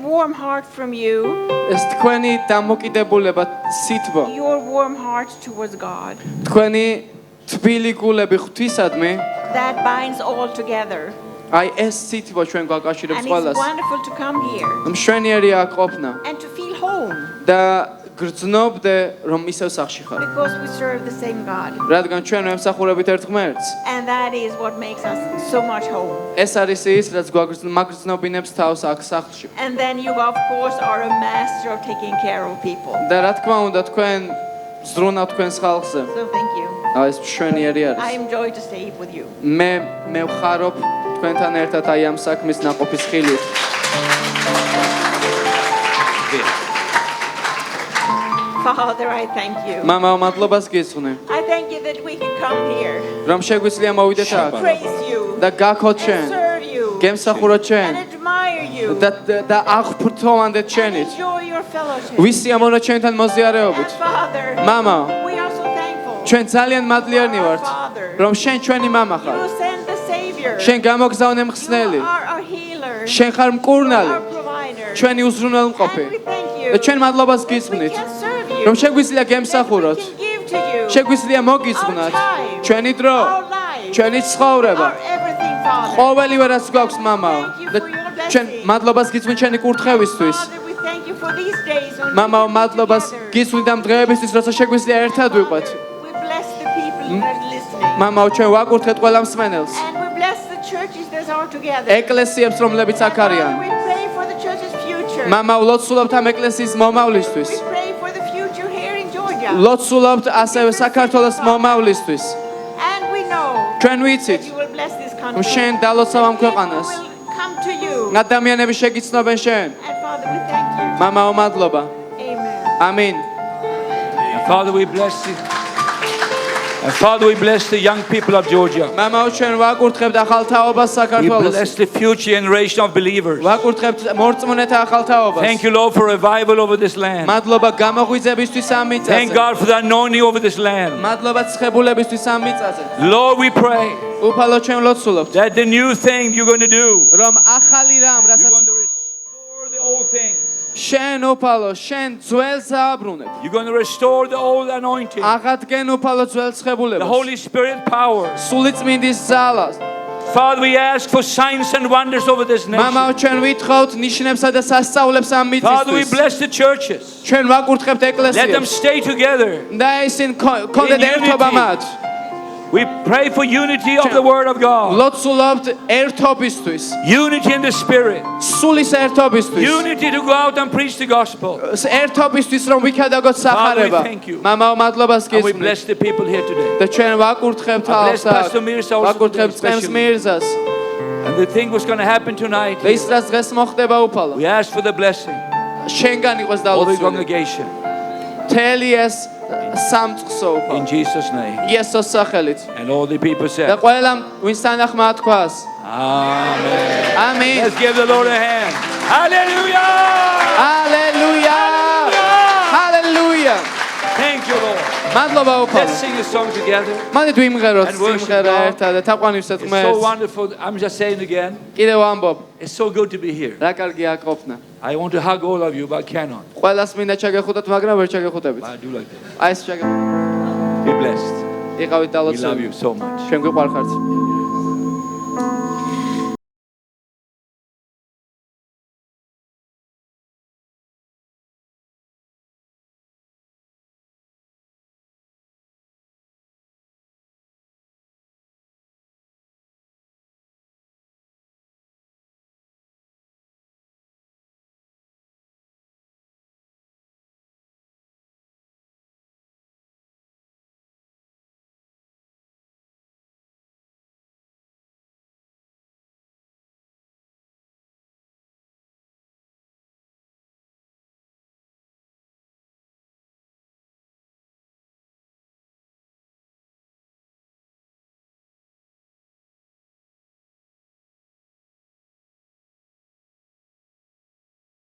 warm heart from you, ეს თქვენი დამოკიდებულება, სითბო. your warm heart towards God, თქვენი თბილი გულები ღვთისადმი that binds all together. აი ეს სიტყვა ჩვენ გვაკავშირებს And it's ყველას. wonderful to come here მშვენიერია აქ ყოფნა and to feel home და გრძნობდე რომ ისევ სახში ხარ. because we serve the same God. რადგან ჩვენ ვემსახურებით ერთ ღმერთს. And that is what makes us so much home. ეს არის ის, რაც გვაგრძნობინებს თავს აქ სახლში. And then you, of course, are a master of taking care of people. და რა თქმა უნდა თქვენ ზრუნავთ თქვენს ხალხზე. So thank you. აი ეს მშვენიერი I არის. enjoy to stay with you. მე ვხარობ თქვენთან ერთად აი ამ საქმის ნაყოფის ხილით. Father, I thank you. მამაო, მადლობას გისხნე, I thank you that we can come here რომ შეგვიძლია მოვიდეთ აქ praise you და გაქოთ and ჩვენ, serve you გემსახუროთ and ჩვენ admire you და აღფრთოვანდეთ and ჩვენით. enjoy your fellowship. ვისიამოვნოთ ჩვენთან And მოზიარეობით. Father, Mama. we are so thankful. ჩვენ ძალიან მადლიერნი ვართ, რომ შენ ჩვენი მამა ხარ. You send the Savior. შენ გამოგზავნე You მხსნელი. are our healer. შენ ხარ მკურნალი, Our provider. ჩვენი უზრუნველმყოფი. And we thank you. და ჩვენ მადლობას We გისხნით, can serve you. რომ შეგვიძლია That we გემსახუროთ, can give to you. შეგვიძლია მოგისხვნათ ჩვენი დრო, Our life. ჩვენი ცხოვრება, Our everything, Father. ყოველივე რაც გვაქვს მამაო. Thank you და for your ჩვენ blessing. მადლობას გისხვნით ჩვენი კურთხევისთვის. Father, we thank you for these days when მამაო, we come მადლობას together. გისვით ამ დღეებისთვის, როცა შეგვიძლია ერთად ვიყვეთ. We bless the people that are listening. მამაო, ჩვენ ვაკურთხეთ ყველა მსმენელს, And we bless the churches that are together. ეკლესიებს, რომლებიც აქ Father, არიან. we pray for the church's future. მამაო, ლოცულობთ ამ ეკლესიის მომავლისთვის. We pray for the future here in Georgia. ლოცულობთ ასევე საქართველოს მომავლისთვის. And we know ჩვენ that ვიცით, you will bless this რომ country. შენ დალოცავ ამ And people ქვეყანას. will come to you. ადამიანები შეგიცნობენ შენ. And Father, we thank you. მამაო, მადლობა. Amen. ამინ. And Father, we bless you. And Father, we bless the young people of Georgia. მამაო, ჩვენ ვაკურთხებთ ახალ თაობას We საქართველოს. bless the future generation of believers. ვაკურთხებთ მორწმუნეთა ახალ თაობას. Thank you, Lord, for revival over this land. მადლობა გამოღვიძებისთვის ამ Thank მიწაზე. God for the anointing over this land. მადლობა ცხებულებისთვის ამ მიწაზე. Lord, we pray უფალო ჩვენ ლოცულობთ, that the new thing you're going to do, რომ ახალი რამ, you're რასაც going to restore the old things. შენ უფალო, შენ ძველს ააბრუნებ. You're going to restore the old anointing. აღადგენ უფალო ძველ The ცხებულებას. Holy Spirit power. სული წმინდის ძალას. Father, we ask for signs and wonders over this nation. მამაო, ჩვენ ვითხოვთ ნიშნებსა და სასწაულებს ამ Father, we მიწისთვის. bless the churches. ჩვენ ვაკურთხებთ Let them ეკლესიებს. stay together. და ისინი კონდეთ In ერთობა unity. მათ. We pray for unity of the Word of God. ლოცულობთ ერთობისთვის. Unity in the Spirit. სულის ერთობისთვის. Unity to go out and preach the gospel. ერთობისთვის რომ ვიქადაგოთ Father, we სახარება. thank you. მამაო, მადლობას And we გისმენთ. bless the people here today. და ჩვენ ვაკურთხებთ I bless ალსა. Pastor Mirza also ვაკურთხებთ today, წემს especially. მირზას. And the thing was going to happen tonight. და ის რაც დღეს მოხდება უფალო. We ask for the blessing შენგან იყოს of the დალოცული. congregation. მთელი ეს სამწყსო უფალო. In Jesus' name. იესოს სახელით. And all the people და said, ყველა ვინც თანახმა თქვას. Amen. ამინ. Let's give the Lord a hand. Hallelujah! ჰალელუია! ჰალელუია! Thank you, Lord. მადლობა უფალო. Let's sing a song together. მანდ ვიმღეროთ And worship სიმღერა God. ერთად და თაყვანივსეთ It's so ღმერთს. wonderful. I'm just saying again. კიდევ ამბობ, It's so good to be here. რა კარგია ყოფნა. I want to hug all of you, but I cannot. ყველას მინდა ჩაგეხუტოთ, მაგრამ ვერ ჩაგეხუტებით. But I do like that. აი ეს ჩაგეხუტეთ. Be blessed. იყავით We love დალოცული. you so much. ჩვენ გვიყვარხართ.